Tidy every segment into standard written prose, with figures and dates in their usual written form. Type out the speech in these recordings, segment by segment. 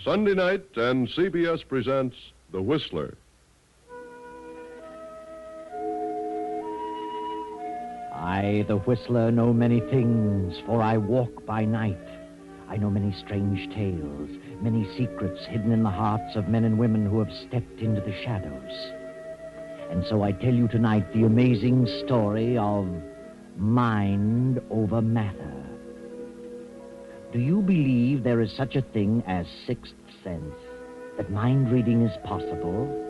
Sunday night, and CBS presents The Whistler. I, the Whistler, know many things, for I walk by night. I know many strange tales, many secrets hidden in the hearts of men and women who have stepped into the shadows. And so I tell you tonight the amazing story of mind over matter. Do you believe there is such a thing as sixth sense, that mind reading is possible?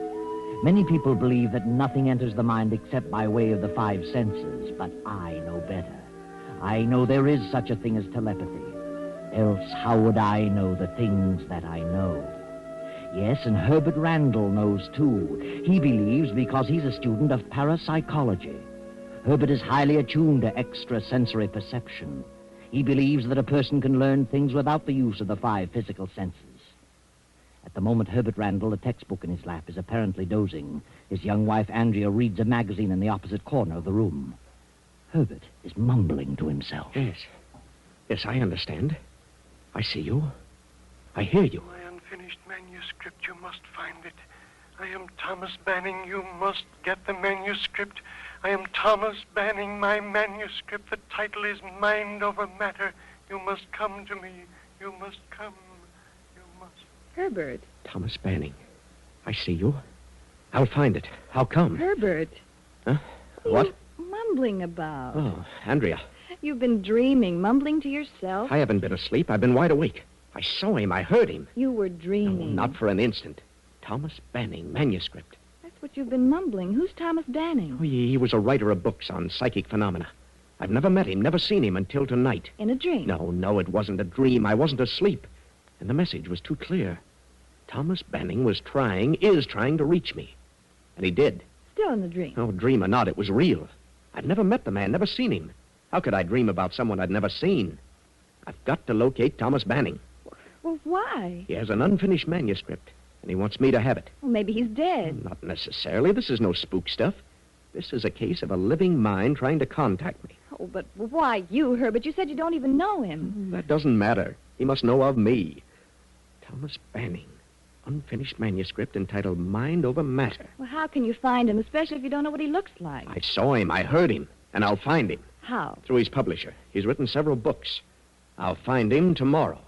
Many people believe that nothing enters the mind except by way of the five senses, but I know better. I know there is such a thing as telepathy. Else how would I know the things that I know? Yes, and Herbert Randall knows too. He believes because he's a student of parapsychology. Herbert is highly attuned to extrasensory perception. He believes that a person can learn things without the use of the five physical senses. At the moment, Herbert Randall, a textbook in his lap, is apparently dozing. His young wife, Andrea, reads a magazine in the opposite corner of the room. Herbert is mumbling to himself. Yes. Yes, I understand. I see you. I hear you. My unfinished manuscript, you must find it. I am Thomas Banning. You must get the manuscript. I am Thomas Banning. My manuscript. The title is Mind Over Matter. You must come to me. You must come. You must. Herbert. Thomas Banning. I see you. I'll find it. How come? Herbert. Huh? What What? are you mumbling about? Oh, Andrea. You've been dreaming, mumbling to yourself. I haven't been asleep. I've been wide awake. I saw him. I heard him. You were No, dreaming. not for an instant. Thomas Banning, manuscript. That's what you've been mumbling. Who's Thomas Banning? Oh, he was a writer of books on psychic phenomena. I've never met him, never seen him until tonight. In a dream? No, it wasn't a dream. I wasn't asleep. And the message was too clear. Thomas Banning is trying to reach me. And he did. Still in the dream? Oh, dream or not, it was real. I've never met the man, never seen him. How could I dream about someone I'd never seen? I've got to locate Thomas Banning. Well, why? He has an unfinished manuscript, and he wants me to have it. Well, maybe he's dead. Not necessarily. This is no spook stuff. This is a case of a living mind trying to contact me. Oh, but why you, Herbert? You said you don't even know him. That doesn't matter. He must know of me. Thomas Banning. Unfinished manuscript entitled Mind Over Matter. Well, how can you find him, especially if you don't know what he looks like? I saw him. I heard him. And I'll find him. How? Through his publisher. He's written several books. I'll find him tomorrow.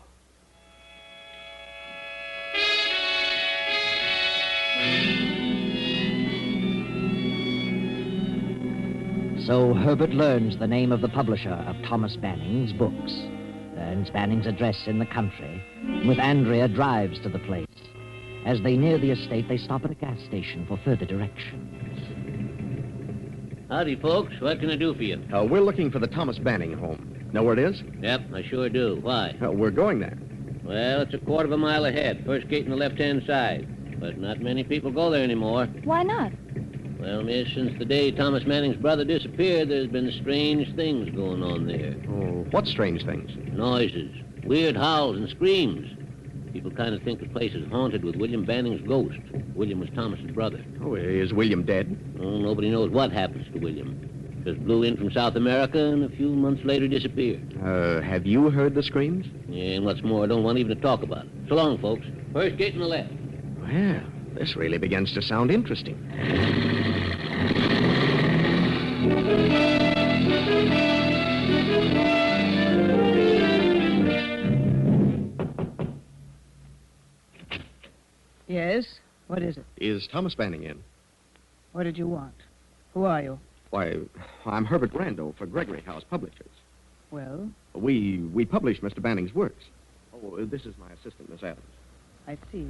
So Herbert learns the name of the publisher of Thomas Banning's books, learns Banning's address in the country, and with Andrea drives to the place. As they near the estate, they stop at a gas station for further directions. Howdy, folks. What can I do for you? We're looking for the Thomas Banning home. Know where it is? Yep, I sure do. Why? We're going there. Well, it's a quarter of a mile ahead. First gate on the left-hand side. But not many people go there anymore. Why not? Well, miss, since the day Thomas Manning's brother disappeared, there's been strange things going on there. Oh, what strange things? Noises, weird howls and screams. People kind of think the place is haunted with William Banning's ghost. William was Thomas's brother. Oh, is William dead? Oh, nobody knows what happens to William. Just blew in from South America and a few months later disappeared. Have you heard the screams? Yeah, and what's more, I don't want even to talk about it. So long, folks. First gate on the left. Well, this really begins to sound interesting. Yes? What is it? Is Thomas Banning in? What did you want? Who are you? Why, I'm Herbert Randall for Gregory House Publishers. Well, We publish Mr. Banning's works. Oh, this is my assistant, Miss Adams. I see.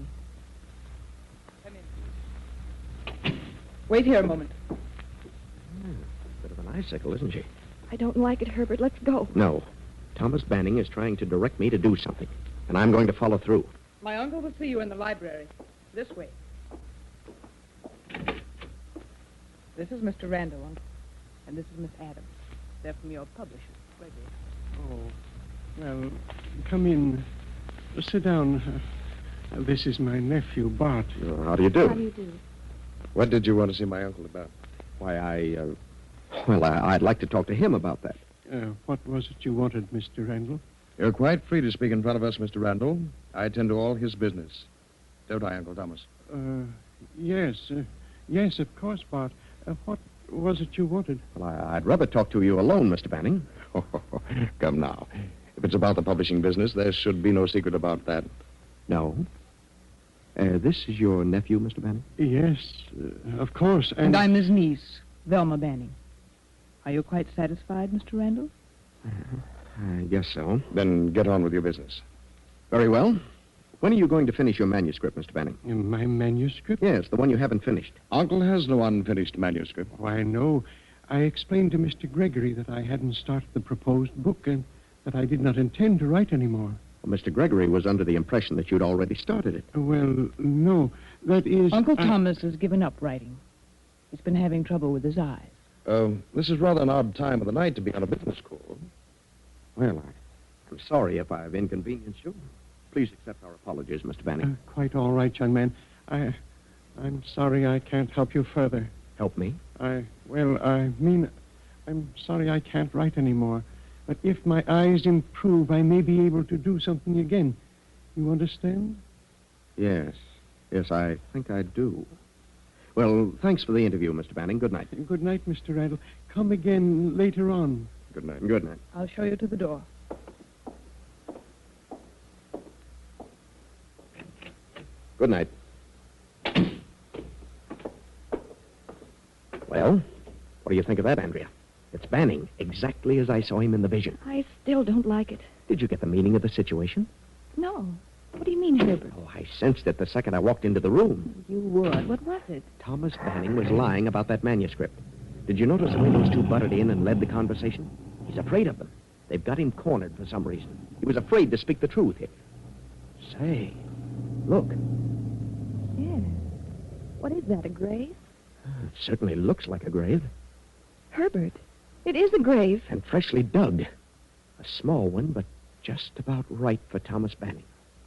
Come in. Wait here a moment. Bit of an icicle, isn't she? I don't like it, Herbert. Let's go. No. Thomas Banning is trying to direct me to do something, and I'm going to follow through. My uncle will see you in the library. This way. This is Mr. Randall, Uncle. And this is Miss Adams. They're from your publisher, Gregory. Oh, well, come in. Sit down. This is my nephew, Bart. How do you do? How do you do? What did you want to see my uncle about? Why, I'd like to talk to him about that. What was it you wanted, Mr. Randall? You're quite free to speak in front of us, Mr. Randall. I attend to all his business. Don't I, Uncle Thomas? Yes. Yes, of course, Bart. What was it you wanted? Well, I'd rather talk to you alone, Mr. Banning. Come now. If it's about the publishing business, there should be no secret about that. No. This is your nephew, Mr. Banning? Yes, of course. And I'm his niece, Velma Banning. Are you quite satisfied, Mr. Randall? I guess so. Then get on with your business. Very well. When are you going to finish your manuscript, Mr. Banning? My manuscript? Yes, the one you haven't finished. Uncle has no unfinished manuscript. Why, no. I explained to Mr. Gregory that I hadn't started the proposed book and that I did not intend to write any more. Well, Mr. Gregory was under the impression that you'd already started it. Well, no. That is... Uncle Thomas has given up writing. He's been having trouble with his eyes. This is rather an odd time of the night to be on a business call. Well, I'm sorry if I've inconvenienced you. Please accept our apologies, Mr. Banning. Quite all right, young man. I'm sorry I can't help you further. Help me? I'm sorry I can't write anymore. But if my eyes improve, I may be able to do something again. You understand? Yes. Yes, I think I do. Well, thanks for the interview, Mr. Banning. Good night. Good night, Mr. Randall. Come again later on. Good night. Good night. I'll show you to the door. Good night. Well, what do you think of that, Andrea? It's Banning, exactly as I saw him in the vision. I still don't like it. Did you get the meaning of the situation? No. What do you mean, Herbert? Oh, I sensed it the second I walked into the room. You would. What was it? Thomas Banning was lying about that manuscript. Did you notice the way those two butted in and led the conversation? He's afraid of them. They've got him cornered for some reason. He was afraid to speak the truth. Say, look. Yes. What is that, a grave? It certainly looks like a grave. Herbert, it is a grave. And freshly dug. A small one, but just about right for Thomas Banning.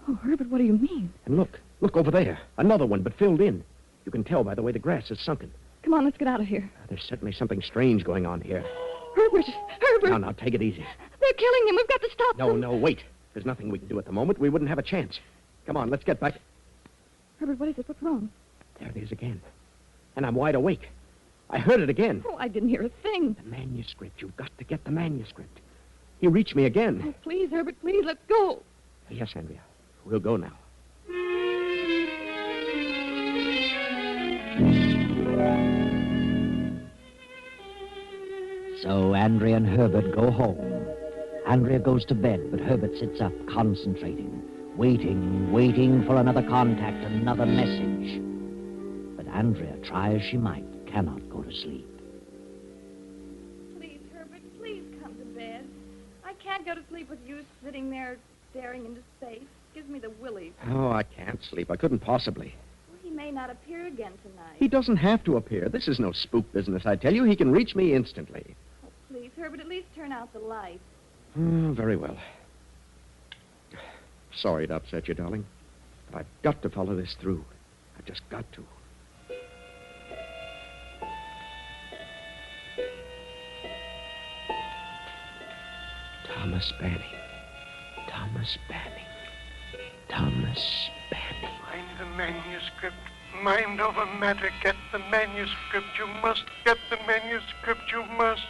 Oh, Herbert, what do you mean? And look over there. Another one, but filled in. You can tell by the way the grass is sunken. Come on, let's get out of here. There's certainly something strange going on here. Herbert! Now, take it easy. They're killing him. We've got to stop them. No, wait. There's nothing we can do at the moment. We wouldn't have a chance. Come on, let's get back. Herbert, what is it? What's wrong? There it is again. And I'm wide awake. I heard it again. Oh, I didn't hear a thing. The manuscript. You've got to get the manuscript. He reached me again. Oh, please, Herbert, please, let's go. Yes, Andrea. We'll go now. So Andrea and Herbert go home. Andrea goes to bed, but Herbert sits up, concentrating, waiting for another contact, another message. But Andrea, try as she might, cannot go to sleep. Please, Herbert, please come to bed. I can't go to sleep with you sitting there staring into space. Gives me the willies. Oh, I can't sleep. I couldn't possibly. Well, he may not appear again tonight. He doesn't have to appear. This is no spook business, I tell you. He can reach me instantly. Oh, please, Herbert, at least turn out the light. Oh, very well. Sorry to upset you, darling. But I've got to follow this through. I've just got to. Thomas Banning. Thomas Banning. Thomas Banning. Find the manuscript. Mind over matter. Get the manuscript. You must get the manuscript. You must.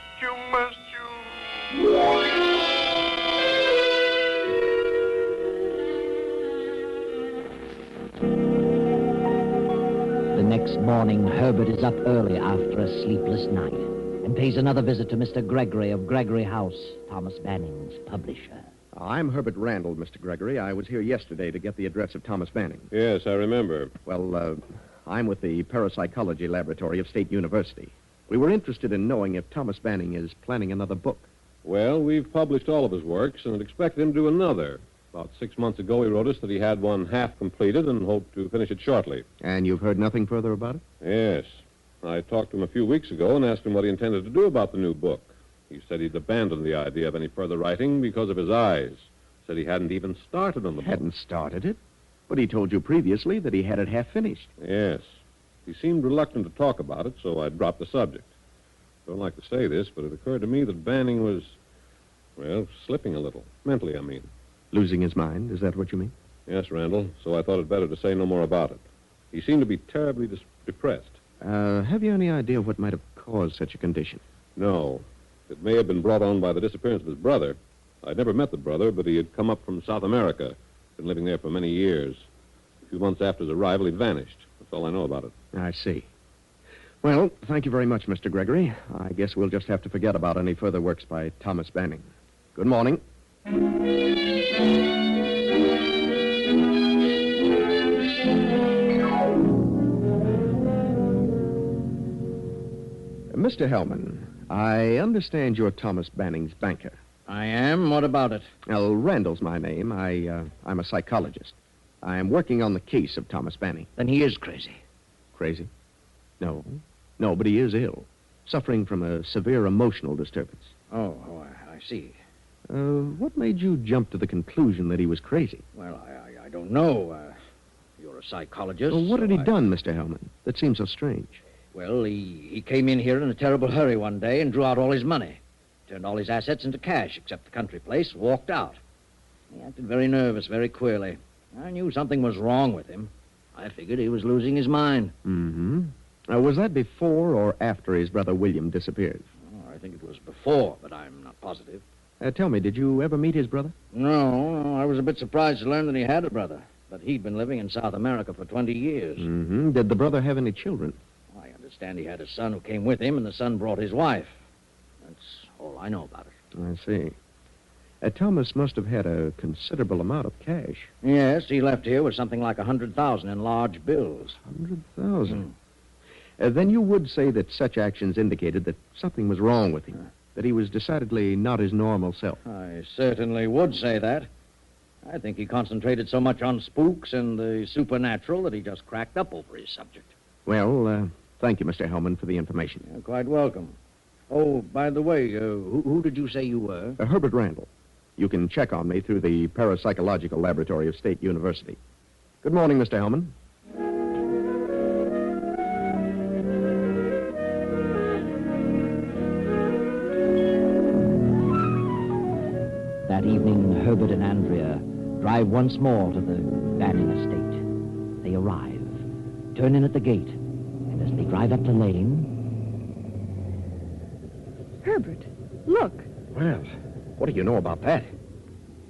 The next morning, Herbert is up early after a sleepless night and pays another visit to Mr. Gregory of Gregory House, Thomas Banning's publisher. I'm Herbert Randall, Mr. Gregory. I was here yesterday to get the address of Thomas Banning. Yes, I remember. Well, I'm with the Parapsychology Laboratory of State University. We were interested in knowing if Thomas Banning is planning another book. Well, we've published all of his works and expected him to do another. About 6 months ago, he wrote us that he had one half completed and hoped to finish it shortly. And you've heard nothing further about it? Yes. I talked to him a few weeks ago and asked him what he intended to do about the new book. He said he'd abandoned the idea of any further writing because of his eyes. Said he hadn't even started on the book. Hadn't started it? But he told you previously that he had it half finished. Yes. He seemed reluctant to talk about it, so I dropped the subject. Don't like to say this, but it occurred to me that Banning was, well, slipping a little. Mentally, I mean. Losing his mind, is that what you mean? Yes, Randall, so I thought it better to say no more about it. He seemed to be terribly depressed. Have you any idea what might have caused such a condition? No. It may have been brought on by the disappearance of his brother. I'd never met the brother, but he had come up from South America. Been living there for many years. A few months after his arrival, he'd vanished. That's all I know about it. I see. Well, thank you very much, Mr. Gregory. I guess we'll just have to forget about any further works by Thomas Banning. Good morning. Mr. Hellman, I understand you're Thomas Banning's banker. I am. What about it? Well, Randall's my name. I'm a psychologist. I'm working on the case of Thomas Banning. Then he is crazy. Crazy? No. No, but he is ill. Suffering from a severe emotional disturbance. Oh, I see. What made you jump to the conclusion that he was crazy? Well, I don't know. You're a psychologist. Well, what so had he done, Mr. Hellman? That seems so strange. Well, he came in here in a terrible hurry one day and drew out all his money. Turned all his assets into cash, except the country place, and walked out. He acted very nervous, very queerly. I knew something was wrong with him. I figured he was losing his mind. Mm-hmm. Was that before or after his brother William disappeared? Oh, I think it was before, but I'm not positive. Tell me, did you ever meet his brother? No, I was a bit surprised to learn that he had a brother. But he'd been living in South America for 20 years. Mm-hmm. Did the brother have any children? I understand he had a son who came with him, and the son brought his wife. That's all I know about it. I see. Thomas must have had a considerable amount of cash. Yes, he left here with something like 100,000 in large bills. 100,000? Then you would say that such actions indicated that something was wrong with him, that he was decidedly not his normal self. I certainly would say that. I think he concentrated so much on spooks and the supernatural that he just cracked up over his subject. Well, thank you, Mr. Hellman, for the information. You're quite welcome. Oh, by the way, who did you say you were? Herbert Randall. You can check on me through the Parapsychological Laboratory of State University. Good morning, Mr. Hellman. That evening, Herbert and Andrea drive once more to the Banning estate. They arrive, turn in at the gate, and as they drive up the lane... Herbert, look. Well, what do you know about that?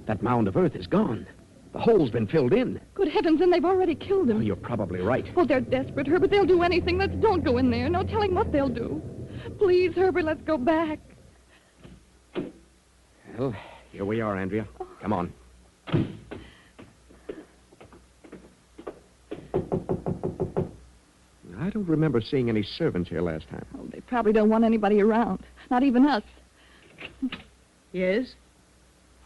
That mound of earth is gone. The hole's been filled in. Good heavens, and they've already killed him. Oh, you're probably right. Oh, they're desperate, Herbert. They'll do anything. Let's don't go in there. No telling what they'll do. Please, Herbert, let's go back. Well, here we are, Andrea. Come on. I don't remember seeing any servants here last time. Oh, they probably don't want anybody around. Not even us. Yes?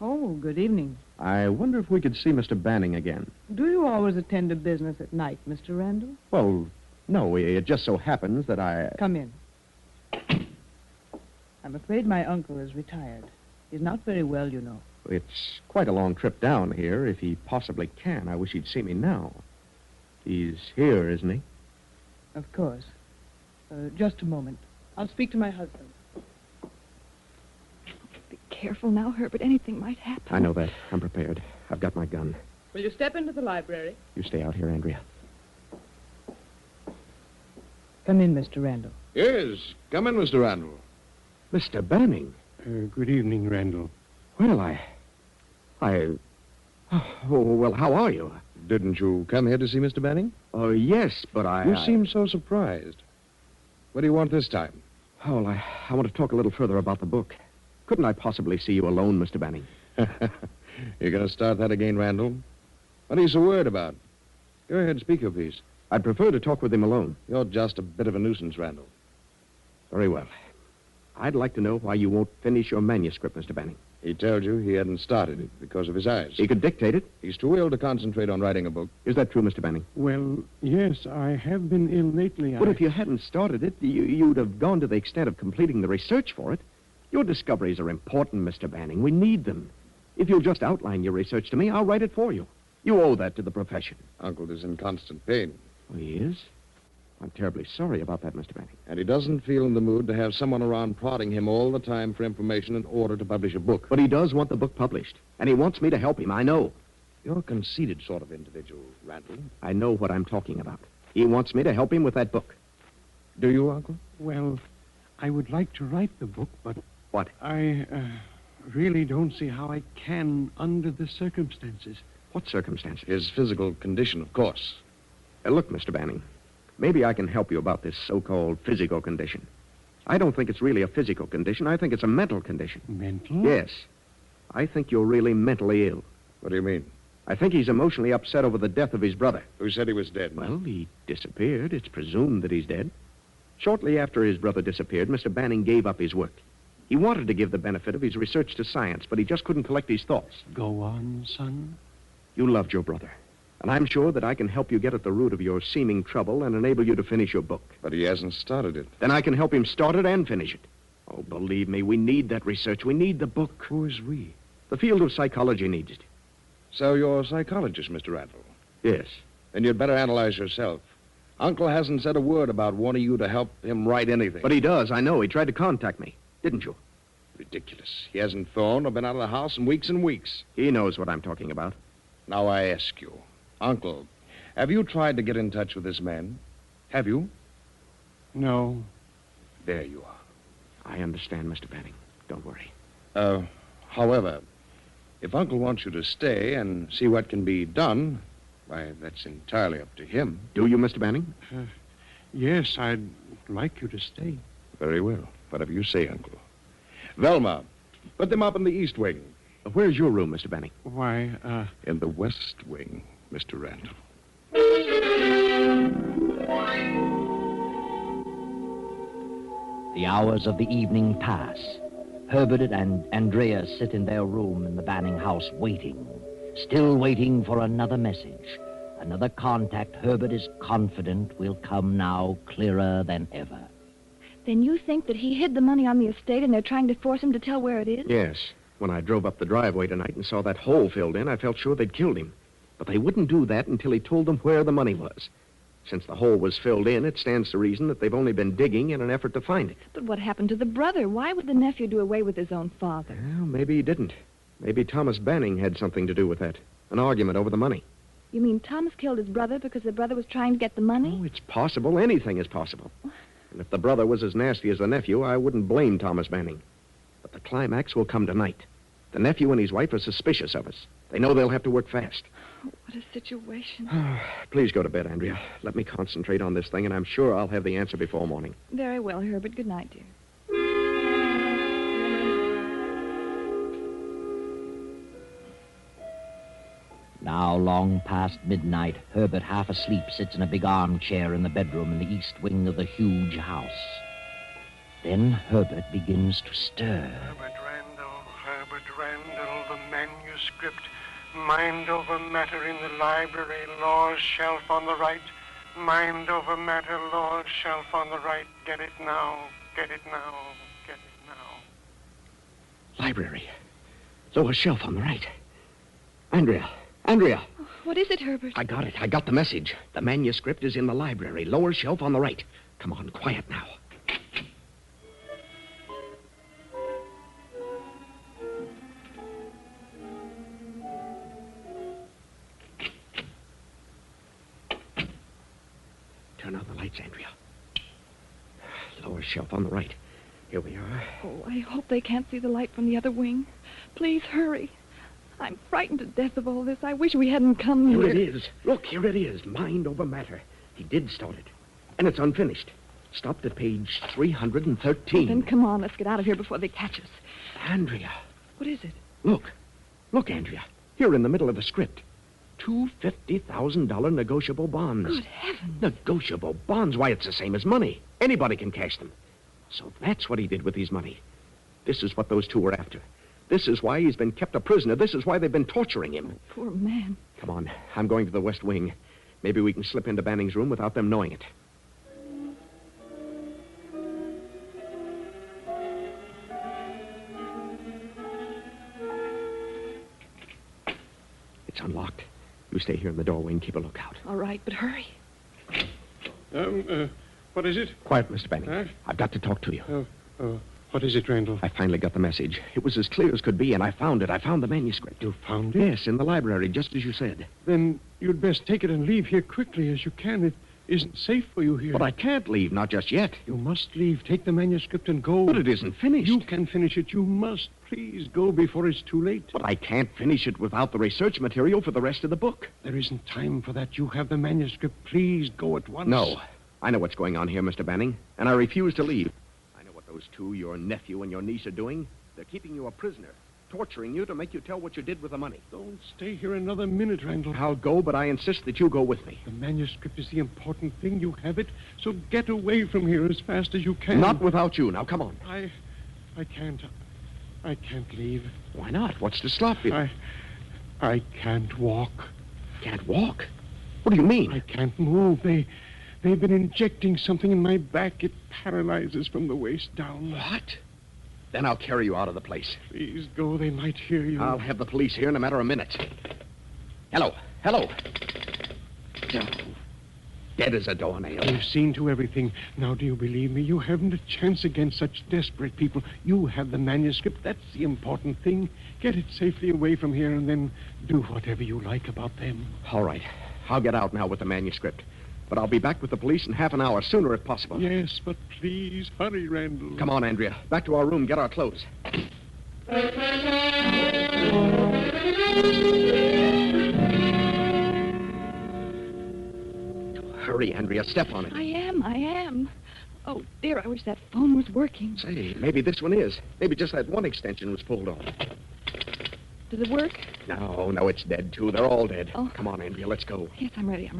Oh, good evening. I wonder if we could see Mr. Banning again. Do you always attend to business at night, Mr. Randall? Well, no, it just so happens that I... Come in. I'm afraid my uncle is retired. He's not very well, you know. It's quite a long trip down here, if he possibly can. I wish he'd see me now. He's here, isn't he? Of course. Just a moment. I'll speak to my husband. Be careful now, Herbert. Anything might happen. I know that. I'm prepared. I've got my gun. Will you step into the library? You stay out here, Andrea. Come in, Mr. Randall. Yes, come in, Mr. Randall. Mr. Banning. Good evening, Randall. Well, Oh, well, how are you? Didn't you come here to see Mr. Banning? Oh, yes, but You seem so surprised. What do you want this time? Oh, well, I want to talk a little further about the book. Couldn't I possibly see you alone, Mr. Banning? You're going to start that again, Randall? What are you so worried about? Go ahead, speak your piece. I'd prefer to talk with him alone. You're just a bit of a nuisance, Randall. Very well. I'd like to know why you won't finish your manuscript, Mr. Banning. He told you he hadn't started it because of his eyes. He could dictate it. He's too ill to concentrate on writing a book. Is that true, Mr. Banning? Well, yes, I have been ill lately. But if you hadn't started it, you'd have gone to the extent of completing the research for it. Your discoveries are important, Mr. Banning. We need them. If you'll just outline your research to me, I'll write it for you. You owe that to the profession. Uncle is in constant pain. Oh, he is? I'm terribly sorry about that, Mr. Banning. And he doesn't feel in the mood to have someone around prodding him all the time for information in order to publish a book. But he does want the book published, and he wants me to help him, I know. You're a conceited sort of individual, Randall. I know what I'm talking about. He wants me to help him with that book. Do you, Uncle? Well, I would like to write the book, but... What? I really don't see how I can under the circumstances. What circumstances? His physical condition, of course. Look, Mr. Banning, maybe I can help you about this so-called physical condition. I don't think it's really a physical condition. I think it's a mental condition. Mental? Yes. I think you're really mentally ill. What do you mean? I think he's emotionally upset over the death of his brother. Who said he was dead? Well, he disappeared. It's presumed that he's dead. Shortly after his brother disappeared, Mr. Banning gave up his work. He wanted to give the benefit of his research to science, but he just couldn't collect his thoughts. Go on, son. You loved your brother, and I'm sure that I can help you get at the root of your seeming trouble and enable you to finish your book. But he hasn't started it. Then I can help him start it and finish it. Oh, believe me, we need that research. We need the book. Who is we? The field of psychology needs it. So you're a psychologist, Mr. Randall. Yes. Then you'd better analyze yourself. Uncle hasn't said a word about wanting you to help him write anything. But he does, I know. He tried to contact me, didn't you? Ridiculous. He hasn't phoned or been out of the house in weeks and weeks. He knows what I'm talking about. Now I ask you, Uncle, have you tried to get in touch with this man? Have you? No. There you are. I understand, Mr. Banning. Don't worry. However, if Uncle wants you to stay and see what can be done, why, that's entirely up to him. Do you, Mr. Banning? Yes, I'd like you to stay. Very well. Whatever you say, Uncle. Velma, put them up in the East Wing. Where's your room, Mr. Banning? Why, In the West Wing, Mr. Randall. The hours of the evening pass. Herbert and Andrea sit in their room in the Banning house waiting, still waiting for another message, another contact Herbert is confident will come now clearer than ever. Then you think that he hid the money on the estate and they're trying to force him to tell where it is? Yes. When I drove up the driveway tonight and saw that hole filled in, I felt sure they'd killed him. But they wouldn't do that until he told them where the money was. Since the hole was filled in, it stands to reason that they've only been digging in an effort to find it. But what happened to the brother? Why would the nephew do away with his own father? Well, maybe he didn't. Maybe Thomas Banning had something to do with that. An argument over the money. You mean Thomas killed his brother because the brother was trying to get the money? Oh, it's possible. Anything is possible. And if the brother was as nasty as the nephew, I wouldn't blame Thomas Banning. But the climax will come tonight. The nephew and his wife are suspicious of us. They know they'll have to work fast. Oh, what a situation. Please go to bed, Andrea. Let me concentrate on this thing, and I'm sure I'll have the answer before morning. Very well, Herbert. Good night, dear. Now, long past midnight, Herbert, half asleep, sits in a big armchair in the bedroom in the east wing of the huge house. Then Herbert begins to stir. Herbert Randall, the manuscript. Mind over matter in the library, law's shelf on the right. Mind over matter, law's shelf on the right. Get it now, get it now, get it now. Library. Lower shelf on the right. Andrea. What is it, Herbert? I got it. I got the message. The manuscript is in the library. Lower shelf on the right. Come on, quiet now. Turn on the lights, Andrea. Lower shelf on the right. Here we are. Oh, I hope they can't see the light from the other wing. Please hurry. I'm frightened to death of all this. I wish we hadn't come here. Here it is. Look, here it is. Mind over matter. He did start it. And it's unfinished. Stopped at page 313. Then come on, let's get out of here before they catch us. Andrea. What is it? Look. Look, Andrea. Here in the middle of the script. Two $50,000 negotiable bonds. Good heavens. Negotiable bonds? Why, it's the same as money. Anybody can cash them. So that's what he did with his money. This is what those two were after. This is why he's been kept a prisoner. This is why they've been torturing him. Poor man. Come on. I'm going to the West Wing. Maybe we can slip into Banning's room without them knowing it. It's unlocked. You stay here in the doorway and keep a lookout. All right, but hurry. What is it? Quiet, Mr. Banning. Huh? I've got to talk to you. What is it, Randall? I finally got the message. It was as clear as could be, and I found it. I found the manuscript. You found it? Yes, in the library, just as you said. Then you'd best take it and leave here quickly as you can. It isn't safe for you here. But I can't leave, not just yet. You must leave. Take the manuscript and go. But it isn't finished. You can finish it. You must. Please go before it's too late. But I can't finish it without the research material for the rest of the book. There isn't time for that. You have the manuscript. Please go at once. No. I know what's going on here, Mr. Banning, and I refuse to leave. I know what those two, your nephew and your niece, are doing. They're keeping you a prisoner, torturing you to make you tell what you did with the money. Don't stay here another minute, Randall. I'll go, but I insist that you go with me. The manuscript is the important thing. You have it. So get away from here as fast as you can. Not without you. Now, come on. I can't. I can't leave. Why not? What's to stop you? I can't walk. Can't walk? What do you mean? I can't move. They've been injecting something in my back. It paralyzes from the waist down. What? Then I'll carry you out of the place. Please go. They might hear you. I'll have the police here in a matter of minutes. Hello. Dead as a doornail. You've seen to everything. Now, do you believe me? You haven't a chance against such desperate people. You have the manuscript. That's the important thing. Get it safely away from here and then do whatever you like about them. All right. I'll get out now with the manuscript. But I'll be back with the police in half an hour, sooner if possible. Yes, but please hurry, Randall. Come on, Andrea. Back to our room. Get our clothes. Hurry, Andrea. Step on it. I am. Oh, dear, I wish that phone was working. Say, maybe this one is. Maybe just that one extension was pulled off. Does it work? No, it's dead, too. They're all dead. Oh. Come on, Andrea. Let's go. Yes, I'm ready.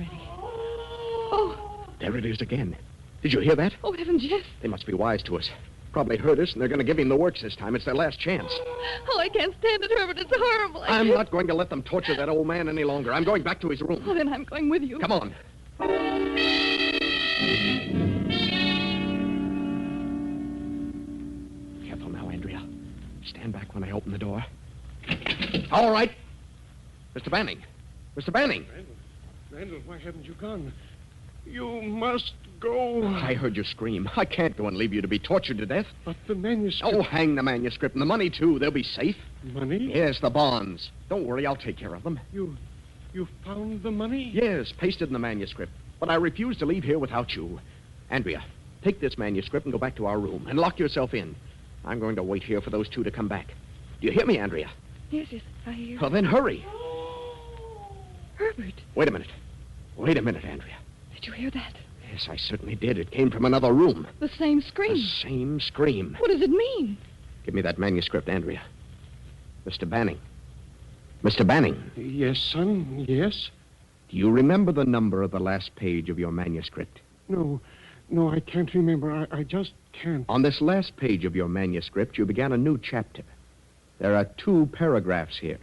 Oh, There it is again. Did you hear that? oh, heavens, yes. They must be wise to us. Probably heard us, and they're going to give him the works this time. It's their last chance. Oh, I can't stand it, Herbert. It's horrible. I'm not going to let them torture that old man any longer. I'm going back to his room. Oh, then I'm going with you. Come on. Careful now, Andrea. Stand back when I open the door. All right. Mr. Banning. Mr. Banning. Randall, why haven't you gone? You must go. I heard you scream. I can't go and leave you to be tortured to death. But the manuscript... Oh, hang the manuscript and the money, too. They'll be safe. Money? Yes, the bonds. Don't worry, I'll take care of them. You found the money? Yes, pasted in the manuscript. But I refuse to leave here without you. Andrea, take this manuscript and go back to our room and lock yourself in. I'm going to wait here for those two to come back. Do you hear me, Andrea? Yes, I hear. Well, then hurry. Herbert, Wait a minute, Andrea. did you hear that? Yes, I certainly did. It came from another room. The same scream. The same scream. What does it mean? Give me that manuscript, Andrea. Mr. Banning. Mr. Banning, Yes, son, yes. do you remember the number of the last page of your manuscript? No, I can't remember. I just can't. On this last page of your manuscript, you began a new chapter. There are 2 paragraphs here.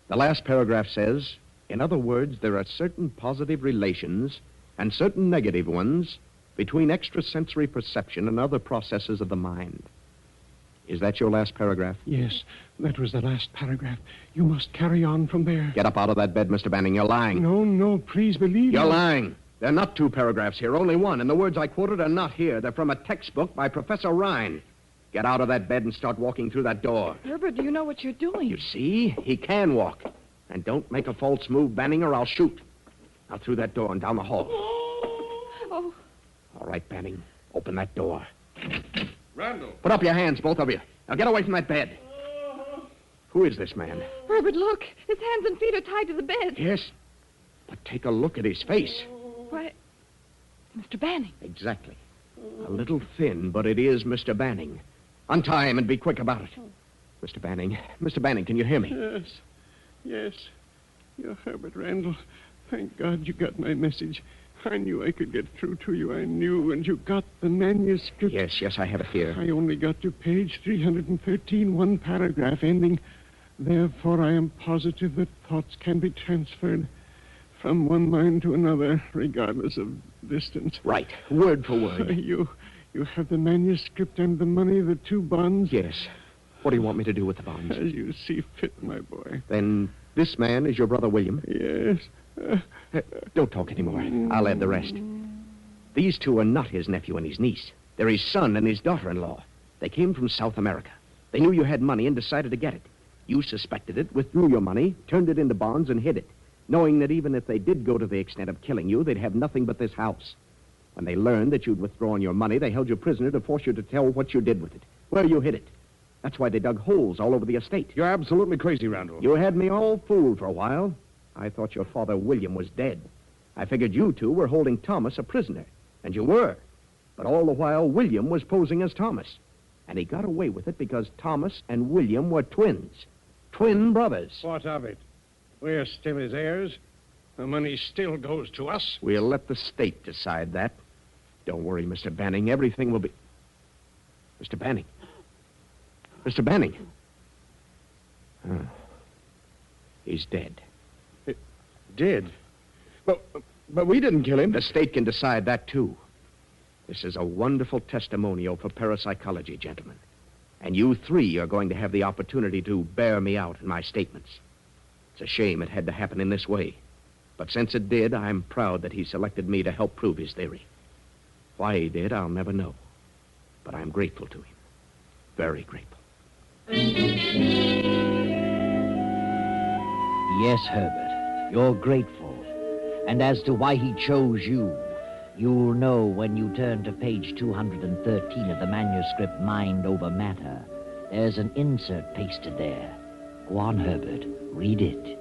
The last paragraph says, in other words, there are certain positive relations and certain negative ones between extrasensory perception and other processes of the mind. Is that your last paragraph? Yes, that was the last paragraph. You must carry on from there. Get up out of that bed, Mr. Banning. You're lying. No, please believe You're me. lying. There are not 2 paragraphs here, only one. And the words I quoted are not here. They're from a textbook by Professor Rhine. Get out of that bed and start walking through that door. Herbert, do you know what you're doing? You see? He can walk. And don't make a false move, Banning, or I'll shoot. Now through that door and down the hall. Oh, All right, Banning. Open that door. Randall. Put up your hands, both of you. Now get away from that bed. Who is this man? Herbert, look. His hands and feet are tied to the bed. Yes. But take a look at his face. Why, Mr. Banning. Exactly. A little thin, but it is Mr. Banning. Untie him and be quick about it. Mr. Banning, can you hear me? Yes. You're Herbert Randall. Thank God you got my message. I knew I could get through to you. I knew, and you got the manuscript. Yes, I have it here. I only got to page 313, one paragraph ending. Therefore, I am positive that thoughts can be transferred from one mind to another, regardless of distance. Right. Word for word. You have the manuscript and the money, the 2 bonds? Yes. What do you want me to do with the bonds? As you see fit, my boy. Then this man is your brother William? Yes. Don't talk anymore. I'll add the rest. These two are not his nephew and his niece. They're his son and his daughter-in-law. They came from South America. They knew you had money and decided to get it. You suspected it, withdrew your money, turned it into bonds, and hid it, knowing that even if they did go to the extent of killing you, they'd have nothing but this house. When they learned that you'd withdrawn your money, they held you prisoner to force you to tell what you did with it, where you hid it. That's why they dug holes all over the estate. You're absolutely crazy, Randall. You had me all fooled for a while. I thought your father, William, was dead. I figured you two were holding Thomas a prisoner, and you were. But all the while, William was posing as Thomas. And he got away with it because Thomas and William were twins. Twin brothers. What of it? We're still his heirs. The money still goes to us. We'll let the state decide that. Don't worry, Mr. Banning. Everything will be... Mr. Banning. Mr. Banning. Oh. He's dead. Dead? But we didn't kill him. The state can decide that, too. This is a wonderful testimonial for parapsychology, gentlemen. And you three are going to have the opportunity to bear me out in my statements. It's a shame it had to happen in this way. But since it did, I'm proud that he selected me to help prove his theory. Why he did, I'll never know. But I'm grateful to him. Very grateful. Yes, Herbert, you're grateful. And as to why he chose you, you'll know when you turn to page 213 of the manuscript Mind Over Matter. There's an insert pasted there. Go on, Herbert. Read it.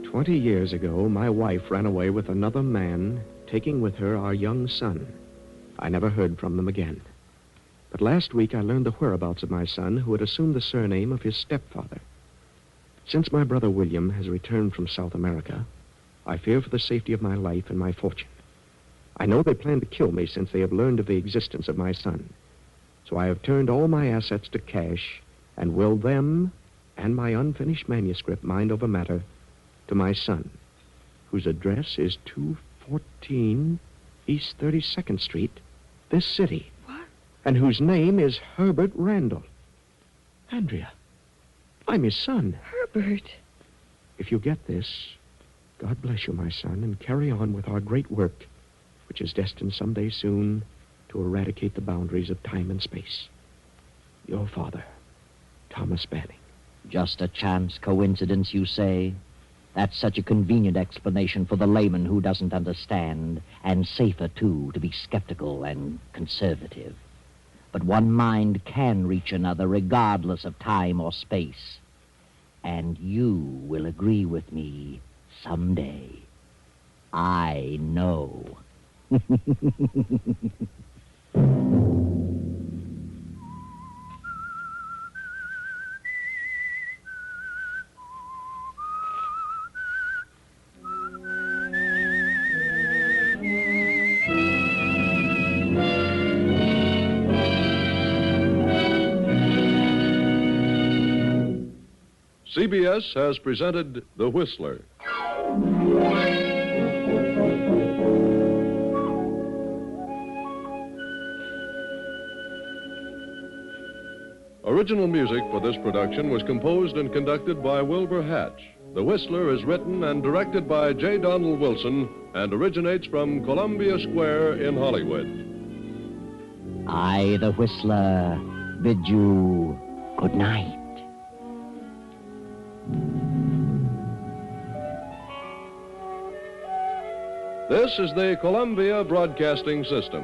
20 years ago, my wife ran away with another man, taking with her our young son. I never heard from them again. But last week, I learned the whereabouts of my son, who had assumed the surname of his stepfather. Since my brother William has returned from South America, I fear for the safety of my life and my fortune. I know they plan to kill me since they have learned of the existence of my son. So I have turned all my assets to cash and willed them and my unfinished manuscript, Mind Over Matter, to my son, whose address is 214 East 32nd Street, this city. What? And whose name is Herbert Randall. Andrea, I'm his son. Herbert. If you get this, God bless you, my son, and carry on with our great work, which is destined someday soon to eradicate the boundaries of time and space. Your father, Thomas Banning. Just a chance coincidence, you say? That's such a convenient explanation for the layman who doesn't understand, and safer, too, to be skeptical and conservative. But one mind can reach another regardless of time or space. And you will agree with me someday. I know. CBS has presented The Whistler. Original music for this production was composed and conducted by Wilbur Hatch. The Whistler is written and directed by J. Donald Wilson and originates from Columbia Square in Hollywood. I, the Whistler, bid you good night. This is the Columbia Broadcasting System.